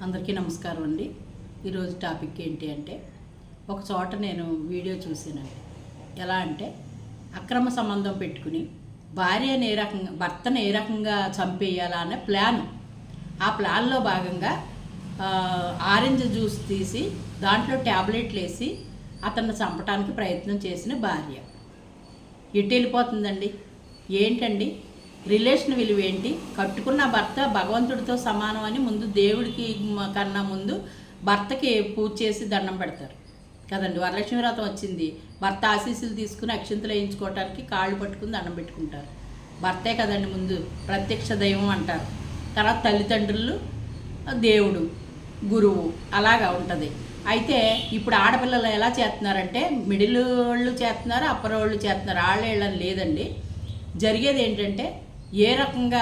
అందరికీ నమస్కారం అండి. ఈరోజు టాపిక్ ఏంటి అంటే, ఒక చోట నేను వీడియో చూసానండి. ఎలా అంటే, అక్రమ సంబంధం పెట్టుకుని భర్తను ఏ రకంగా చంపేయాలా అనే ప్లాను. ఆ ప్లాన్లో భాగంగా ఆరెంజ్ జ్యూస్ తీసి దాంట్లో ట్యాబ్లెట్లు వేసి అతన్ని చంపడానికి ప్రయత్నం చేసిన భార్య ఎటు వెళ్ళిపోతుందండి? ఏంటండి రిలేషన్ విలువ ఏంటి? కట్టుకున్న భర్త భగవంతుడితో సమానం అని ముందు దేవుడికి కన్నా ముందు భర్తకి పూజ చేసి దండం పెడతారు కదండి. వరలక్ష్మి వ్రతం వచ్చింది, భర్త ఆశీస్సులు తీసుకుని అక్షింతలు వేయించుకోవటానికి కాళ్ళు పట్టుకుని దండం పెట్టుకుంటారు. భర్తే కదండి ముందు ప్రత్యక్ష దైవం అంటారు. తర్వాత తల్లిదండ్రులు, దేవుడు, గురువు, అలాగా ఉంటుంది. అయితే ఇప్పుడు ఆడపిల్లలు ఎలా చేస్తున్నారంటే, మిడిల్ వాళ్ళు చేస్తున్నారు, అప్పర్ వాళ్ళు చేస్తున్నారు. ఆళ్ళేళ్ళని లేదండి. జరిగేది ఏంటంటే, ఏ రకంగా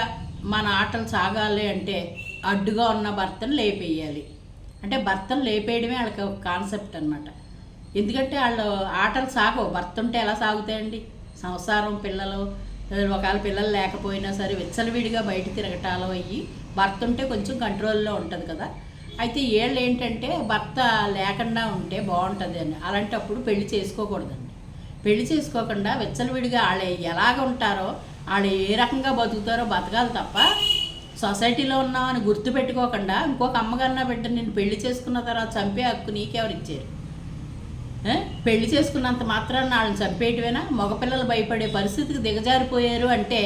మన ఆటలు సాగాలి అంటే అడ్డుగా ఉన్న భర్తను లేపేయాలి. అంటే భర్తను లేపేయడమే వాళ్ళకి ఒక కాన్సెప్ట్ అనమాట. ఎందుకంటే వాళ్ళు ఆటలు సాగవు. భర్త ఉంటే ఎలా సాగుతాయండి? సంసారం, పిల్లలు, ఒకవేళ పిల్లలు లేకపోయినా సరే విచ్చలవిడిగా బయట తిరగటాలు అయ్యి, భర్త ఉంటే కొంచెం కంట్రోల్లో ఉంటుంది కదా. అయితే వీళ్ళు ఏంటంటే భర్త లేకుండా ఉంటే బాగుంటుంది అని, అలాంటప్పుడు పెళ్లి చేసుకోకూడదండి. పెళ్లి చేసుకోకుండా విచ్చలవిడిగా వాళ్ళు ఎలాగ ఉంటారో, వాళ్ళు ఏ రకంగా బతుకుతారో బతకాలి తప్ప, సొసైటీలో ఉన్నామని గుర్తుపెట్టుకోకుండా ఇంకొక అమ్మగారిన బిడ్డ నేను పెళ్లి చేసుకున్న తర్వాత చంపే హక్కు నీకెవరు ఇచ్చారు? పెళ్లి చేసుకున్నంత మాత్రాన్ని వాళ్ళని చంపేయటమేనా? మగపిల్లలు భయపడే పరిస్థితికి దిగజారిపోయారు అంటే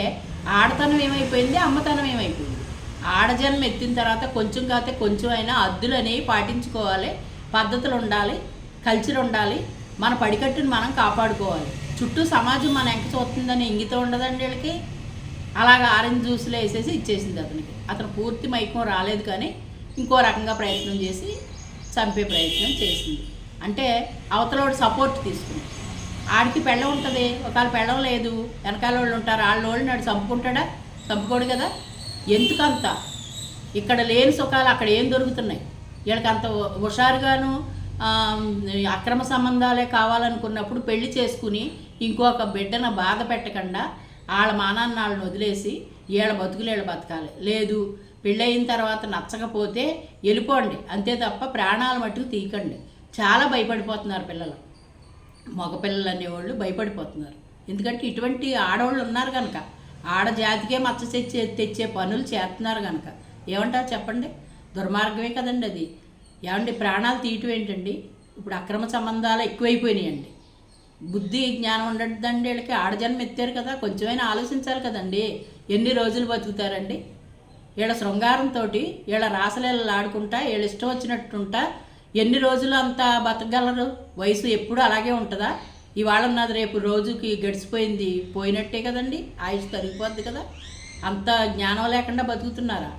ఆడతనం ఏమైపోయింది, అమ్మతనం ఏమైపోయింది? ఆడజన్మ ఎత్తిన తర్వాత కొంచెం కాకపోతే కొంచెం అయినా హద్దులు అనేవి పాటించుకోవాలి, పద్ధతులు ఉండాలి, కల్చర్ ఉండాలి, మన పడికట్టుని మనం కాపాడుకోవాలి. చుట్టూ సమాజం మన ఎంక చూస్తుందని ఇంగితం ఉండదండి వీళ్ళకి. అలాగా ఆరెంజ్ జ్యూస్లో వేసేసి ఇచ్చేసింది అతనికి. అతను పూర్తి మైకం రాలేదు, కానీ ఇంకో రకంగా ప్రయత్నం చేసి చంపే ప్రయత్నం చేసింది. అంటే అవతలోడు సపోర్ట్ తీసుకుని, ఆడికి పెళ్ళం ఉంటుంది, ఒకవేళ పెళ్ళం లేదు, వెనకాల వాళ్ళు ఉంటారు, వాళ్ళని నాడు చంపుకుంటాడా? చంపుకోడు కదా. ఎందుకంత ఇక్కడ లేని సుఖాలు అక్కడ ఏం దొరుకుతున్నాయి? వీళ్ళకి అంత హుషారుగాను అక్రమ సంబంధాలే కావాలనుకున్నప్పుడు పెళ్లి చేసుకుని ఇంకొక బిడ్డను బాధ పెట్టకుండా వాళ్ళ మానాన్ని వాళ్ళని వదిలేసి వీళ్ళ బతుకులు వీళ్ళ బతకాలి. లేదు, పెళ్ళయిన తర్వాత నచ్చకపోతే వెళ్ళిపోండి అంతే తప్ప ప్రాణాలు మట్టుకు తీయకండి. చాలా భయపడిపోతున్నారు పిల్లలు, మగపిల్లలు అనేవాళ్ళు భయపడిపోతున్నారు. ఎందుకంటే ఇటువంటి ఆడవాళ్ళు ఉన్నారు కనుక, ఆడజాతికే మచ్చ తెచ్చే పనులు చేస్తున్నారు కనుక. ఏమంటారు చెప్పండి? దుర్మార్గమే కదండి అది. ఏమండి ప్రాణాలు తీయటం ఏంటండి? ఇప్పుడు అక్రమ సంబంధాలు ఎక్కువైపోయినాయండి. బుద్ధి జ్ఞానం ఉండదండి వీళ్ళకి. ఆడజన్మ ఎత్తారు కదా, కొంచెమైనా ఆలోచించాలి కదండి. ఎన్ని రోజులు బతుకుతారండి? వీళ్ళ శృంగారంతో వీళ్ళ రాసలీలలు ఆడుకుంటా, వీళ్ళ ఇష్టం వచ్చినట్టుంటా ఎన్ని రోజులు అంత బతకగలరు? వయసు ఎప్పుడు అలాగే ఉంటుందా? ఇవాళ ఉన్నది రేపు రోజుకి గడిచిపోయింది పోయినట్టే కదండి. ఆయుష్ తరిగిపోద్ది కదా. అంత జ్ఞానం లేకుండా బతుకుతున్నారా?